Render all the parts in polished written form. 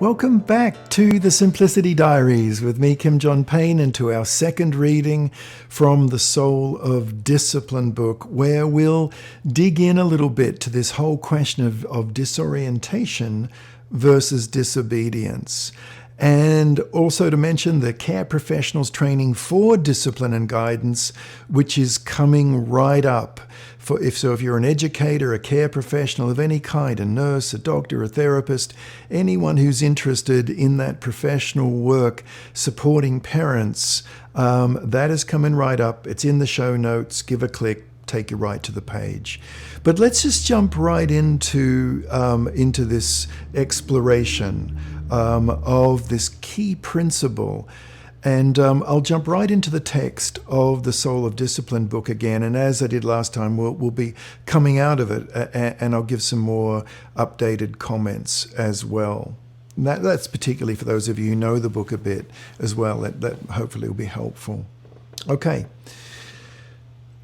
Welcome back to the Simplicity Diaries with me, Kim John Payne, and to our second reading from the Soul of Discipline book, where we'll dig in a little bit to this whole question of disorientation versus disobedience. And also to mention the Care Professionals Training for Discipline and Guidance, which is coming right up. If you're an educator, a care professional of any kind, a nurse, a doctor, a therapist, anyone who's interested in that professional work supporting parents, that is coming right up. It's in the show notes. Give a click, take you right to the page. But let's just jump right into this exploration of this key principle. And I'll jump right into the text of the Soul of Discipline book again. And as I did last time, we'll be coming out of it, and I'll give some more updated comments as well. And that's particularly for those of you who know the book a bit as well. That hopefully will be helpful. Okay.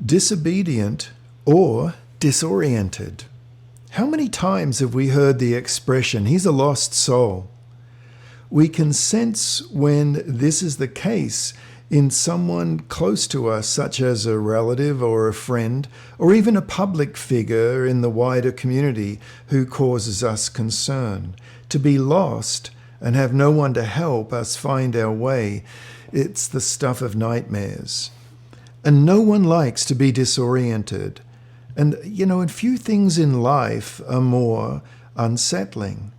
Disobedient or disoriented. How many times have we heard the expression, he's a lost soul? We can sense when this is the case in someone close to us, such as a relative or a friend, or even a public figure in the wider community who causes us concern. To be lost and have no one to help us find our way, it's the stuff of nightmares. And no one likes to be disoriented. And, and few things in life are more unsettling.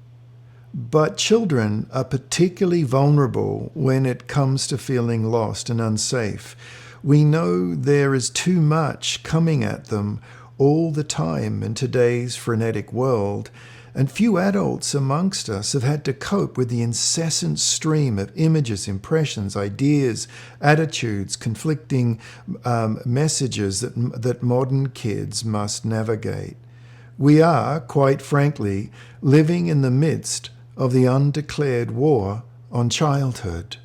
But children are particularly vulnerable when it comes to feeling lost and unsafe. We know there is too much coming at them all the time in today's frenetic world, and few adults amongst us have had to cope with the incessant stream of images, impressions, ideas, attitudes, conflicting messages that modern kids must navigate. We are, quite frankly, living in the midst of the undeclared war on childhood.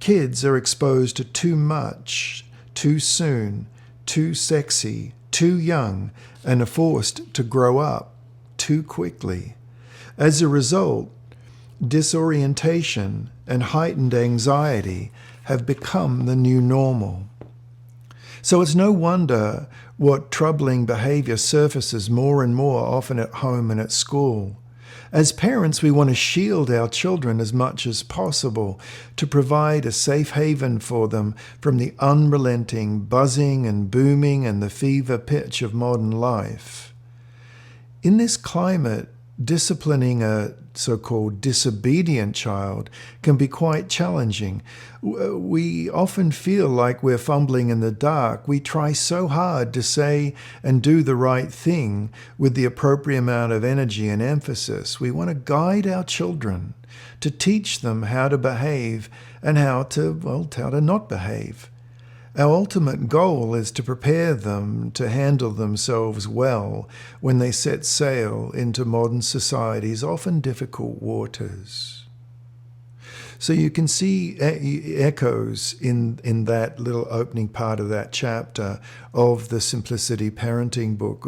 Kids are exposed to too much, too soon, too sexy, too young, and are forced to grow up too quickly. As a result, disorientation and heightened anxiety have become the new normal. So it's no wonder what troubling behavior surfaces more and more often at home and at school. As parents, we want to shield our children as much as possible to provide a safe haven for them from the unrelenting buzzing and booming and the fever pitch of modern life. In this climate, disciplining a so-called disobedient child can be quite challenging. We often feel like we're fumbling in the dark. We try so hard to say and do the right thing with the appropriate amount of energy and emphasis. We want to guide our children to teach them how to behave and how to not behave. Our ultimate goal is to prepare them to handle themselves well when they set sail into modern society's often difficult waters. So you can see echoes in that little opening part of that chapter of the Simplicity Parenting book.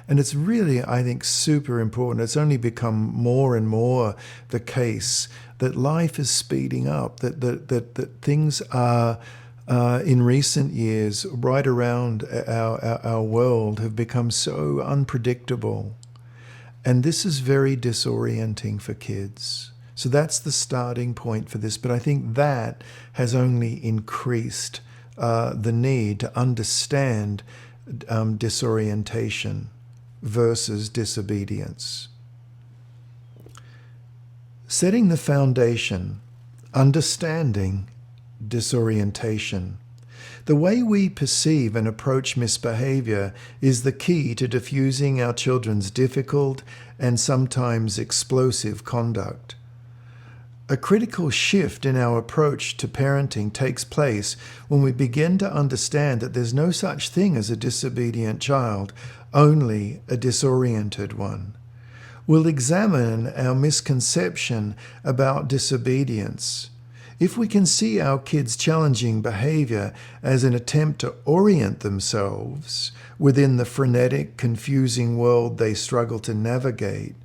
And it's really, I think, super important. It's only become more and more the case that life is speeding up, that things are in recent years, right around our world, have become so unpredictable. And this is very disorienting for kids. So that's the starting point for this. But I think that has only increased the need to understand disorientation versus disobedience. Setting the foundation, understanding disorientation. The way we perceive and approach misbehavior is the key to diffusing our children's difficult and sometimes explosive conduct. A critical shift in our approach to parenting takes place when we begin to understand that there's no such thing as a disobedient child, only a disoriented one. We'll examine our misconception about disobedience. If we can see our kids' challenging behavior as an attempt to orient themselves within the frenetic, confusing world they struggle to navigate,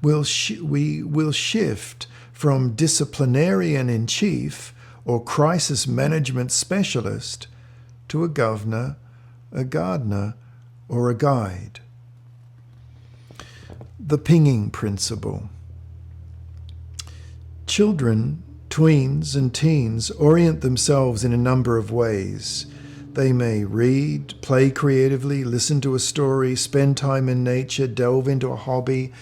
we will shift from disciplinarian in chief or crisis management specialist to a governor, a gardener, or a guide. The pinging principle. Children, tweens, and teens orient themselves in a number of ways. They may read, play creatively, listen to a story, spend time in nature, delve into a hobby,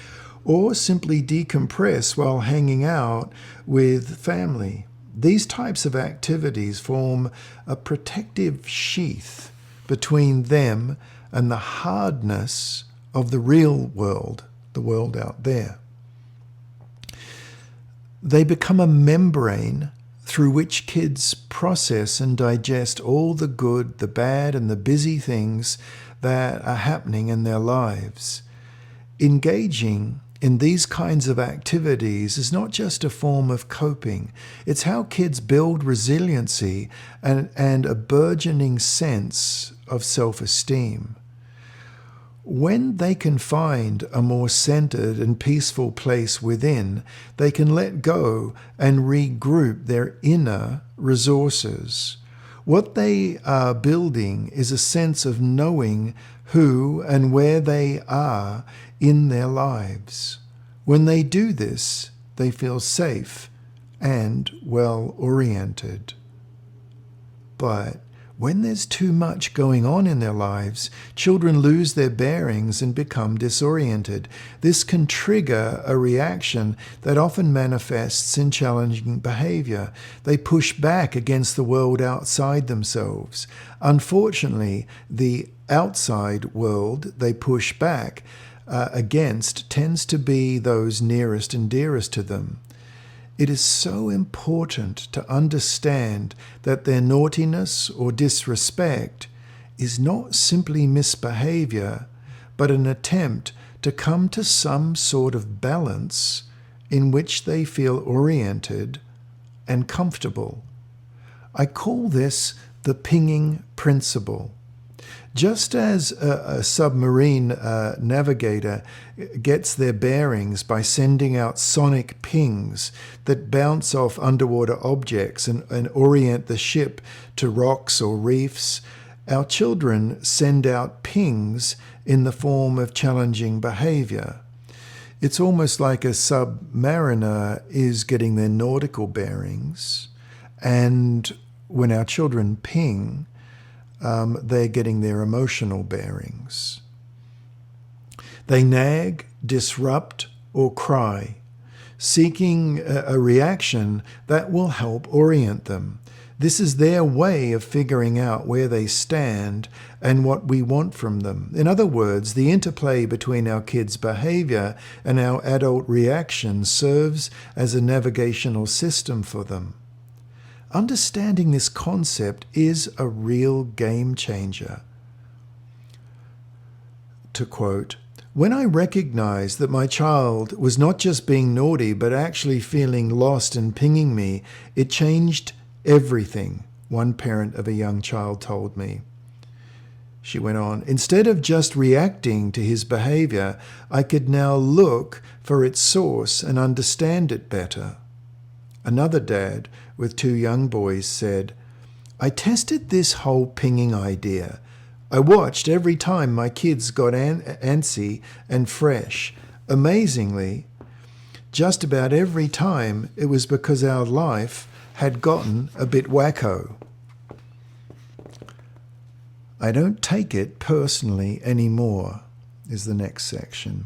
or simply decompress while hanging out with family. These types of activities form a protective sheath between them and the hardness of the real world, the world out there. They become a membrane through which kids process and digest all the good, the bad, and the busy things that are happening in their lives. Engaging in these kinds of activities is not just a form of coping. It's how kids build resiliency and a burgeoning sense of self-esteem. When they can find a more centered and peaceful place within, they can let go and regroup their inner resources. What they are building is a sense of knowing who and where they are in their lives. When they do this, they feel safe and well-oriented. But when there's too much going on in their lives, children lose their bearings and become disoriented. This can trigger a reaction that often manifests in challenging behavior. They push back against the world outside themselves. Unfortunately, the outside world they push back against tends to be those nearest and dearest to them. It is so important to understand that their naughtiness or disrespect is not simply misbehavior, but an attempt to come to some sort of balance in which they feel oriented and comfortable. I call this the pinging principle. Just as a submarine navigator gets their bearings by sending out sonic pings that bounce off underwater objects and orient the ship to rocks or reefs, our children send out pings in the form of challenging behavior. It's almost like a submariner is getting their nautical bearings, and when our children ping, they're getting their emotional bearings. They nag, disrupt, or cry, seeking a reaction that will help orient them. This is their way of figuring out where they stand and what we want from them. In other words, the interplay between our kids' behavior and our adult reaction serves as a navigational system for them. Understanding this concept is a real game changer. To quote, "When I recognized that my child was not just being naughty, but actually feeling lost and pinging me, it changed everything," one parent of a young child told me. She went on, "Instead of just reacting to his behavior, I could now look for its source and understand it better." Another dad with 2 young boys said, "I tested this whole pinging idea. I watched every time my kids got antsy and fresh. Amazingly, just about every time it was because our life had gotten a bit wacko. I don't take it personally anymore," is the next section.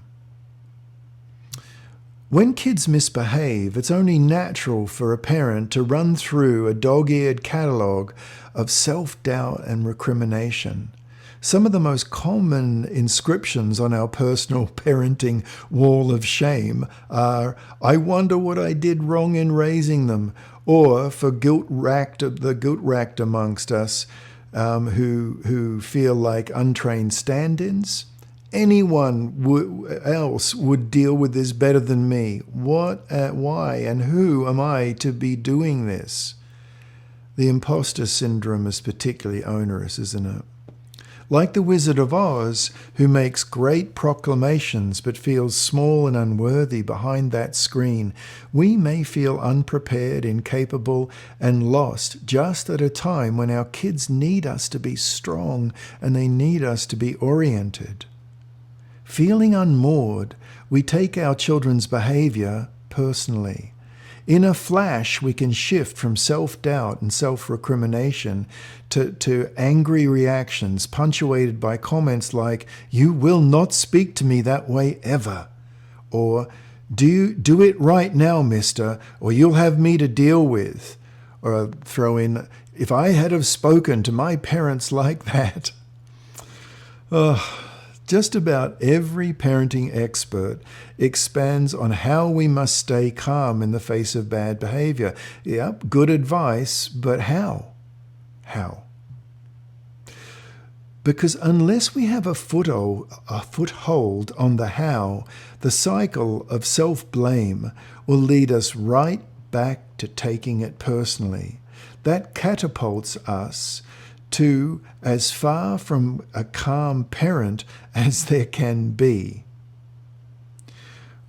When kids misbehave, it's only natural for a parent to run through a dog-eared catalogue of self-doubt and recrimination. Some of the most common inscriptions on our personal parenting wall of shame are, "I wonder what I did wrong in raising them," or for the guilt-racked amongst us who feel like untrained stand-ins, "Anyone else would deal with this better than me. Why, and who am I to be doing this?" The imposter syndrome is particularly onerous, isn't it? Like the Wizard of Oz, who makes great proclamations but feels small and unworthy behind that screen, we may feel unprepared, incapable, and lost just at a time when our kids need us to be strong and they need us to be oriented. Feeling unmoored, we take our children's behavior personally. In a flash, we can shift from self-doubt and self-recrimination to angry reactions punctuated by comments like, "You will not speak to me that way ever," or do it right now, mister, or you'll have me to deal with," or throw in, "If I had have spoken to my parents like that." Just about every parenting expert expands on how we must stay calm in the face of bad behavior. Yep, good advice, but how? How? Because unless we have a foothold on the how, the cycle of self-blame will lead us right back to taking it personally. That catapults us to as far from a calm parent as there can be.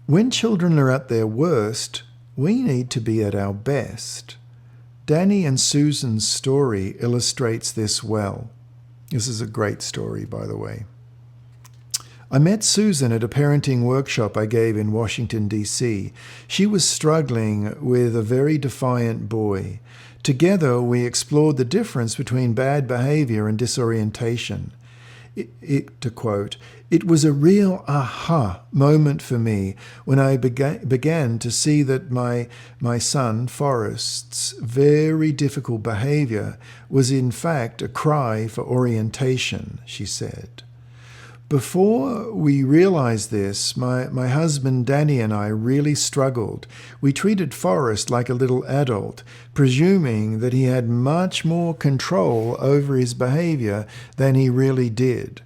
When children are at their worst, we need to be at our best. Danny and Susan's story illustrates this well. This is a great story, by the way. I met Susan at a parenting workshop I gave in Washington, D.C. She was struggling with a very defiant boy. Together, we explored the difference between bad behavior and disorientation. To quote, "It was a real aha moment for me when I began to see that my son, Forrest's very difficult behavior was in fact a cry for orientation," she said. Before we realized this, my husband Danny and I really struggled. We treated Forrest like a little adult, presuming that he had much more control over his behavior than he really did.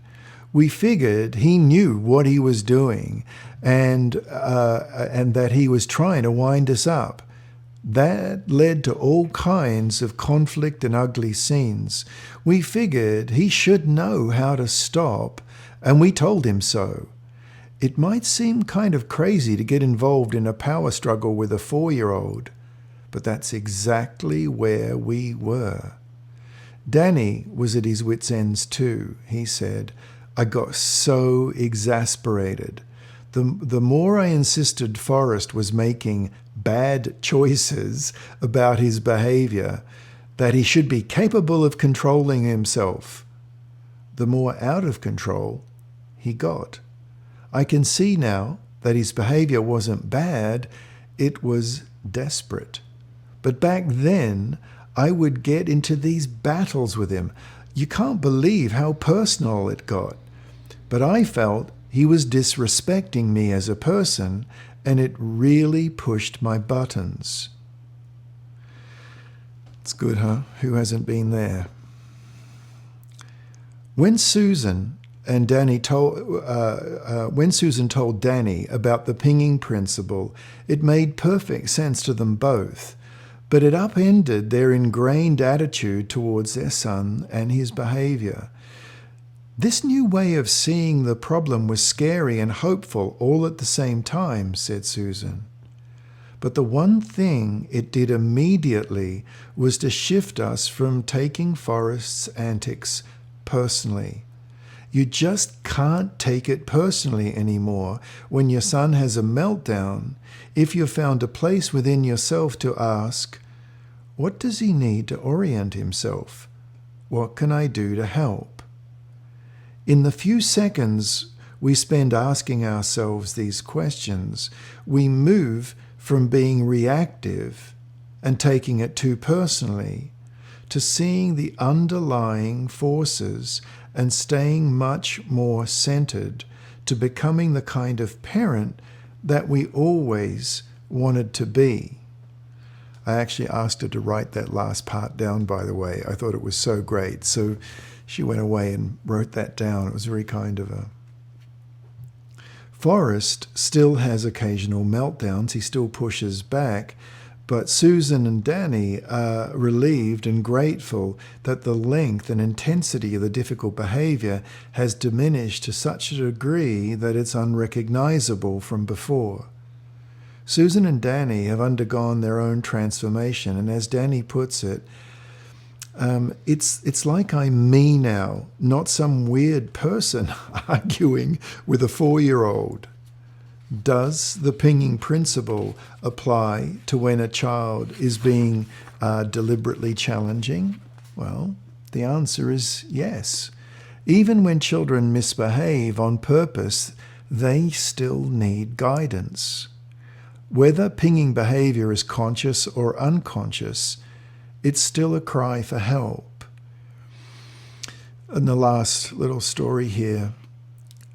We figured he knew what he was doing and that he was trying to wind us up. That led to all kinds of conflict and ugly scenes. We figured he should know how to stop, and we told him so. It might seem kind of crazy to get involved in a power struggle with a 4-year-old, but that's exactly where we were. Danny was at his wits' ends too. He said, "I got so exasperated. The more I insisted Forrest was making bad choices about his behavior, that he should be capable of controlling himself, the more out of control he got. I can see now that his behavior wasn't bad, it was desperate. But back then, I would get into these battles with him. You can't believe how personal it got. But I felt he was disrespecting me as a person, and it really pushed my buttons." It's good, huh? Who hasn't been there? When Susan told Danny about the pinging principle, it made perfect sense to them both, but it upended their ingrained attitude towards their son and his behavior. "This new way of seeing the problem was scary and hopeful all at the same time," said Susan. "But the one thing it did immediately was to shift us from taking Forrest's antics personally. You just can't take it personally anymore when your son has a meltdown if you've found a place within yourself to ask, what does he need to orient himself? What can I do to help?" In the few seconds we spend asking ourselves these questions, we move from being reactive and taking it too personally to seeing the underlying forces and staying much more centered, to becoming the kind of parent that we always wanted to be. I actually asked her to write that last part down, by the way. I thought it was so great. So she went away and wrote that down. It was very kind of her. Forrest still has occasional meltdowns. He still pushes back, But Susan and Danny are relieved and grateful that the length and intensity of the difficult behaviour has diminished to such a degree that it's unrecognisable from before. Susan and Danny have undergone their own transformation, and as Danny puts it, it's like I'm me now, not some weird person arguing with a 4-year-old. Does the pinging principle apply to when a child is being deliberately challenging? Well, the answer is yes. Even when children misbehave on purpose, they still need guidance. Whether pinging behavior is conscious or unconscious, it's still a cry for help. And the last little story here.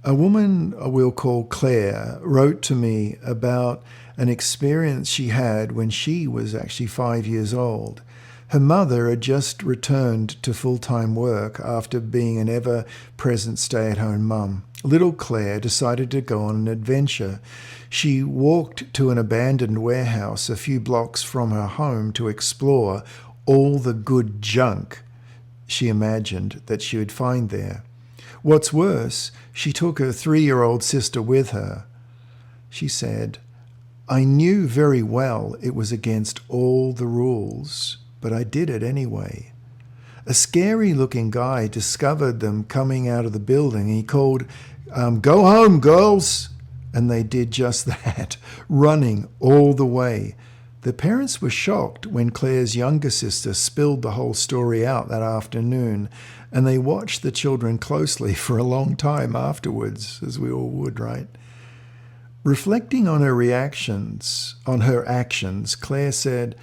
A woman we'll call Claire wrote to me about an experience she had when she was actually 5 years old. Her mother had just returned to full-time work after being an ever-present stay-at-home mum. Little Claire decided to go on an adventure. She walked to an abandoned warehouse a few blocks from her home to explore all the good junk she imagined that she would find there. What's worse, she took her 3-year-old sister with her. She said, "I knew very well it was against all the rules, but I did it anyway." A scary-looking guy discovered them coming out of the building. He called, "Go home, girls!" And they did just that, running all the way. The parents were shocked when Claire's younger sister spilled the whole story out that afternoon, and they watched the children closely for a long time afterwards, as we all would, right? Reflecting on her actions, Claire said,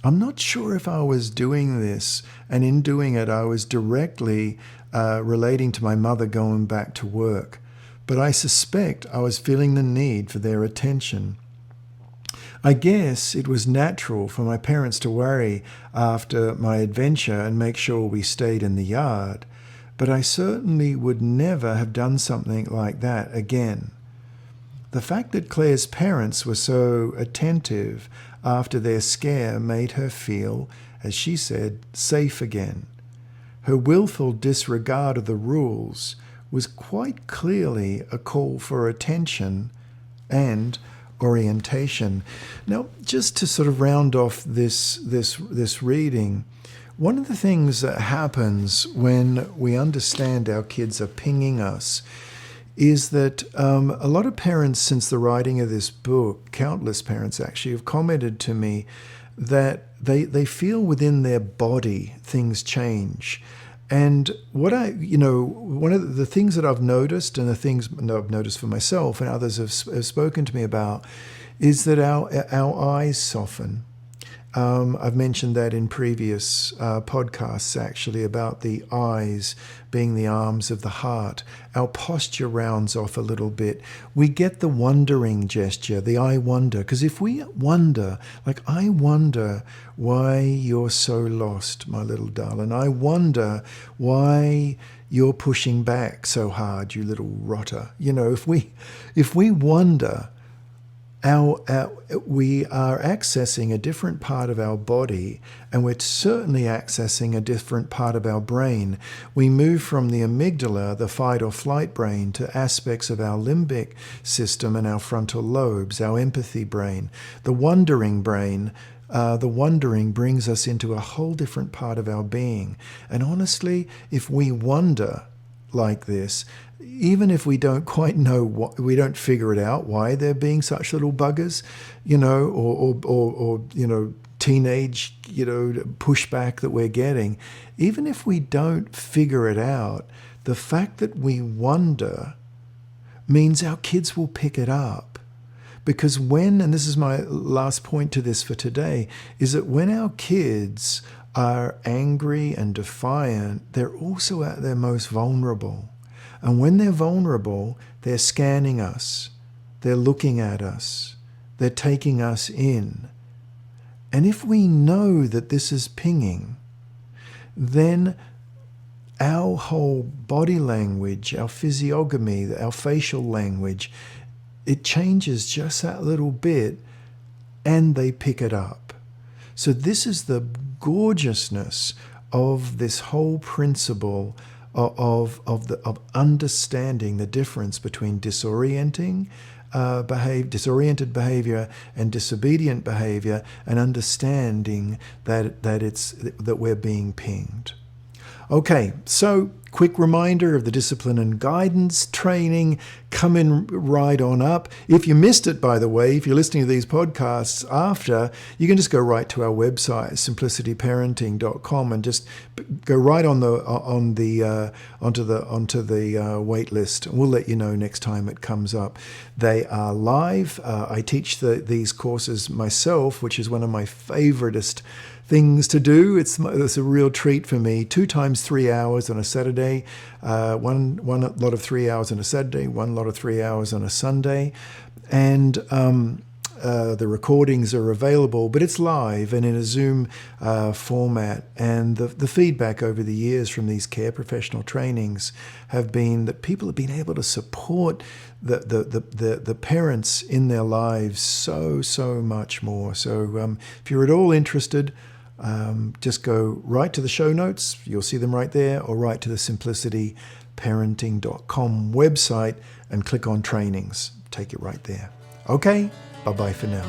"I'm not sure if I was doing this, and in doing it I was directly relating to my mother going back to work, but I suspect I was feeling the need for their attention. I guess it was natural for my parents to worry after my adventure and make sure we stayed in the yard, but I certainly would never have done something like that again." The fact that Claire's parents were so attentive after their scare made her feel, as she said, safe again. Her willful disregard of the rules was quite clearly a call for attention and orientation. Now, just to sort of round off this reading, one of the things that happens when we understand our kids are pinging us is that a lot of parents, since the writing of this book, countless parents actually, have commented to me that they feel within their body things change. And one of the things that I've noticed, and the things I've noticed for myself and others have spoken to me about, is that our eyes soften. I've mentioned that in previous podcasts, actually, about the eyes being the arms of the heart. Our posture rounds off a little bit. We get the wondering gesture, the I wonder. Because if we wonder, like, I wonder why you're so lost, my little darling. I wonder why you're pushing back so hard, you little rotter. You know, if we wonder, we are accessing a different part of our body, and we're certainly accessing a different part of our brain. We move from the amygdala, the fight or flight brain, to aspects of our limbic system and our frontal lobes, our empathy brain. The wondering brain, the wondering brings us into a whole different part of our being. And honestly, if we wonder like this, even if we don't quite know we don't figure it out why they're being such little buggers, or teenage, pushback that we're getting, even if we don't figure it out, the fact that we wonder means our kids will pick it up. Because and this is my last point to this for today, is that when our kids are angry and defiant, they're also at their most vulnerable. And when they're vulnerable, they're scanning us, they're looking at us, they're taking us in. And if we know that this is pinging, then our whole body language, our physiognomy, our facial language, it changes just that little bit, and they pick it up. So this is the gorgeousness of this whole principle of understanding the difference between disoriented behavior and disobedient behavior, and understanding that we're being pinged. Okay, so quick reminder of the discipline and guidance training coming right on up. If you missed it, by the way, if you're listening to these podcasts after, you can just go right to our website, simplicityparenting.com, and just go right onto the wait list. We'll let you know next time it comes up. They are live. I teach these courses myself, which is one of my favoriteest things to do. It's a real treat for me. 2 times 3 hours on a Saturday, one lot of 3 hours on a Saturday, one lot of 3 hours on a Sunday, and the recordings are available, but it's live and in a Zoom format. And the feedback over the years from these care professional trainings have been that people have been able to support the parents in their lives so much more. So if you're at all interested, just go right to the show notes. You'll see them right there, or right to the simplicityparenting.com website and click on trainings. Take it right there. Okay, bye-bye for now.